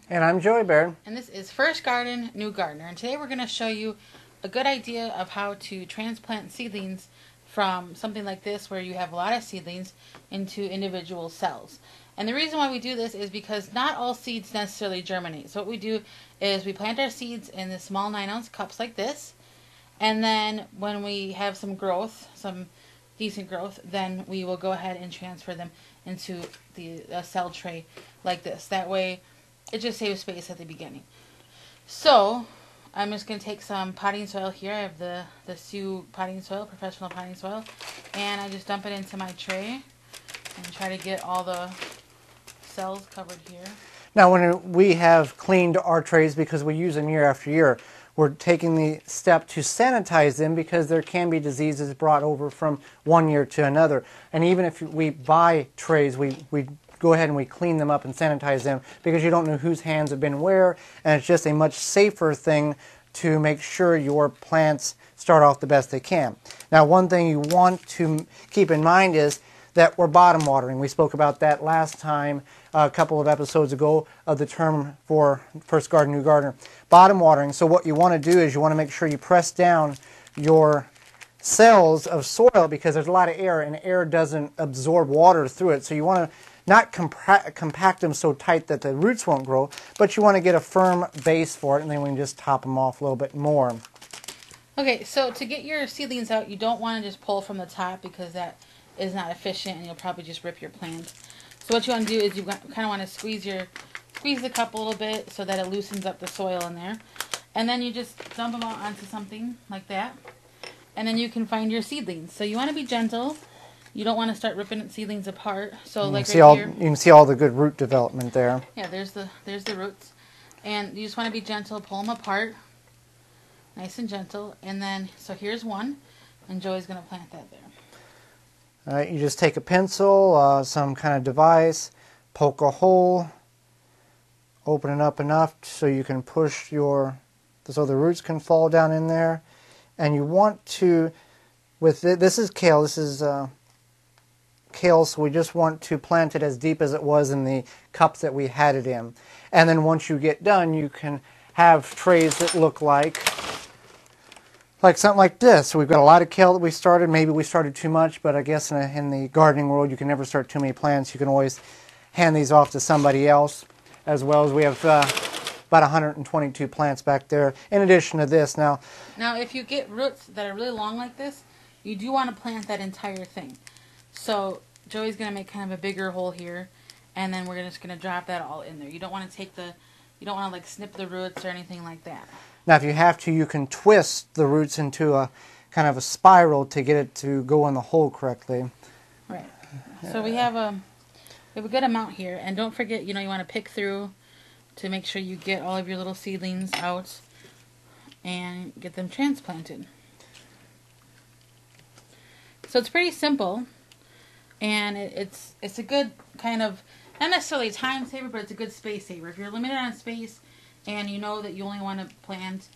And I'm Joey Baird. And this is First Garden, New Gardener. And today we're going to show you a good idea of how to transplant seedlings from something like this where you have a lot of seedlings into individual cells. And the reason why we do this is because not all seeds necessarily germinate. So what we do is we plant our seeds in the small 9-ounce cups like this. And then when we have some growth, some decent growth, then we will go ahead and transfer them into the cell tray like this. That way it just saves space at the beginning. So I'm just going to take some potting soil here. I have the Sioux potting soil, professional potting soil, and I just dump it into my tray and try to get all the cells covered here. Now when we have cleaned our trays, because we use them year after year, we're taking the step to sanitize them because there can be diseases brought over from one year to another. And even if we buy trays, we go ahead and we clean them up and sanitize them because you don't know whose hands have been where, and it's just a much safer thing to make sure your plants start off the best they can. Now, one thing you want to keep in mind is that we're bottom watering. We spoke about that last time, a couple of episodes ago, of the term for First Garden, New Gardener. Bottom watering. So what you want to do is you want to make sure you press down your cells of soil because there's a lot of air, and air doesn't absorb water through it. So you want to not compact them so tight that the roots won't grow, but you want to get a firm base for it, and then we can just top them off a little bit more. Okay, so to get your seedlings out, you don't want to just pull from the top because that is not efficient and you'll probably just rip your plants. So what you want to do is you kind of want to squeeze the cup a little bit so that it loosens up the soil in there. And then you just dump them out onto something like that. And then you can find your seedlings. So you want to be gentle. You don't want to start ripping seedlings apart. So like right here, you can see all the good root development there. Yeah, there's the roots. And you just want to be gentle, pull them apart. Nice and gentle. And then, so here's one. And Joey's going to plant that there. All right, you just take a pencil, some kind of device, poke a hole, open it up enough so you can push so the roots can fall down in there. And you want to, this is kale, kale, so we just want to plant it as deep as it was in the cups that we had it in. And then once you get done, you can have trays that look like something like this. So we've got a lot of kale that we started. Maybe we started too much, but I guess in the gardening world, you can never start too many plants. You can always hand these off to somebody else, as well as we have about 122 plants back there, in addition to this. Now, if you get roots that are really long like this, you do want to plant that entire thing. So Joey's going to make kind of a bigger hole here, and then we're just going to drop that all in there. You don't want to you don't want to like snip the roots or anything like that. Now, if you have to, you can twist the roots into a kind of a spiral to get it to go in the hole correctly. Right. So we have a good amount here, and don't forget, you want to pick through to make sure you get all of your little seedlings out and get them transplanted. So it's pretty simple, and it's a good kind of, not necessarily a time saver, but it's a good space saver. If you're limited on space and you know that you only want to plant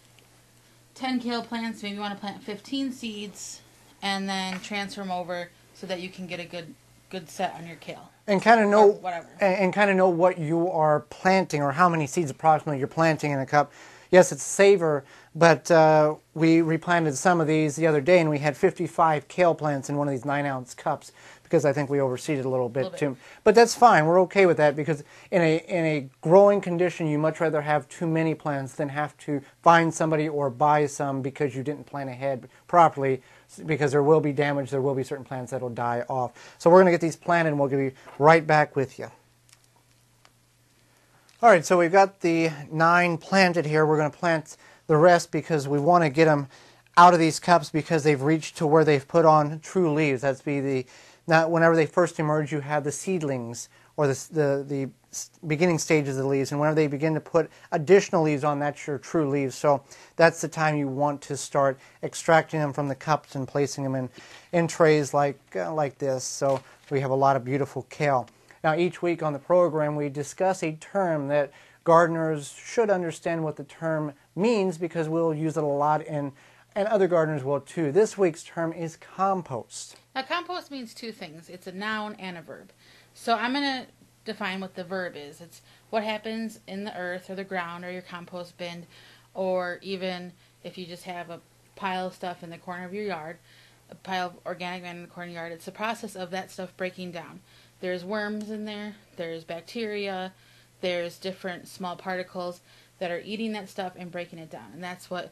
10 kale plants, maybe you want to plant 15 seeds and then transfer them over so that you can get a good set on your kale. And kind of know whatever. And kind of know what you are planting or how many seeds approximately you're planting in a cup. Yes, it's saver, but we replanted some of these the other day, and we had 55 kale plants in one of these 9-ounce cups because I think we overseeded a little bit too. But that's fine. We're okay with that because in a growing condition, you much rather have too many plants than have to find somebody or buy some because you didn't plan ahead properly, because there will be damage. There will be certain plants that will die off. So we're going to get these planted, and we'll be right back with you. All right, so we've got the 9 planted here. We're going to plant the rest because we want to get them out of these cups because they've reached to where they've put on true leaves. Now, whenever they first emerge, you have the seedlings or the beginning stages of the leaves, and whenever they begin to put additional leaves on, that's your true leaves. So that's the time you want to start extracting them from the cups and placing them in trays like this. So we have a lot of beautiful kale. Now, each week on the program, we discuss a term that gardeners should understand what the term means because we'll use it a lot, and other gardeners will too. This week's term is compost. Now, compost means two things. It's a noun and a verb. So I'm going to define what the verb is. It's what happens in the earth or the ground or your compost bin, or even if you just have a pile of stuff in the corner of your yard, a pile of organic matter in the corner of your yard. It's the process of that stuff breaking down. There's worms in there, there's bacteria, there's different small particles that are eating that stuff and breaking it down. And that's what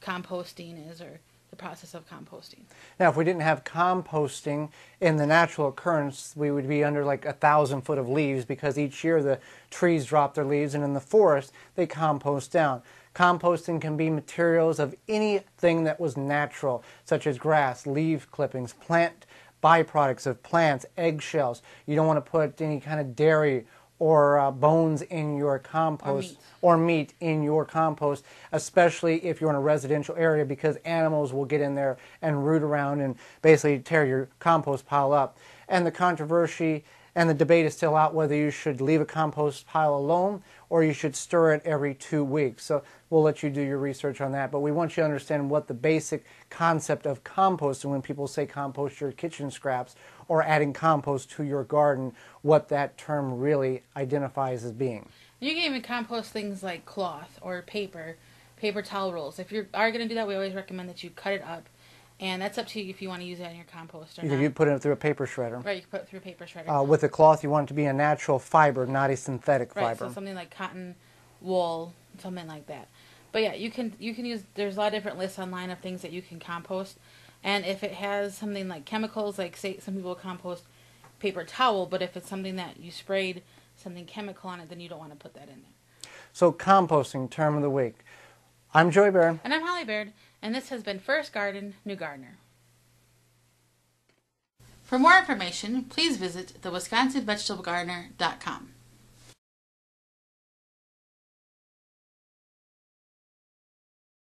composting is, or the process of composting. Now, if we didn't have composting in the natural occurrence, we would be under like 1,000 foot of leaves, because each year the trees drop their leaves, and in the forest they compost down. Composting can be materials of anything that was natural, such as grass, leaf clippings, plant byproducts of plants, eggshells. You don't want to put any kind of dairy or bones in your compost, or meat in your compost, especially if you're in a residential area, because animals will get in there and root around and basically tear your compost pile up. And the controversy and the debate is still out whether you should leave a compost pile alone or you should stir it every 2 weeks. So we'll let you do your research on that. But we want you to understand what the basic concept of composting, when people say compost your kitchen scraps or adding compost to your garden, what that term really identifies as being. You can even compost things like cloth or paper towel rolls. If you are going to do that, we always recommend that you cut it up. And that's up to you if you want to use it in your compost or not. You put it through a paper shredder. Right, you can put it through a paper shredder. With the cloth, you want it to be a natural fiber, not a synthetic fiber. Right, so something like cotton, wool, something like that. But yeah, you can use, there's a lot of different lists online of things that you can compost. And if it has something like chemicals, like say some people compost paper towel, but if it's something that you sprayed something chemical on it, then you don't want to put that in there. So composting, term of the week. I'm Joey Baird. And I'm Holly Baird, and this has been First Garden, New Gardener. For more information, please visit thewisconsinvegetablegardener.com.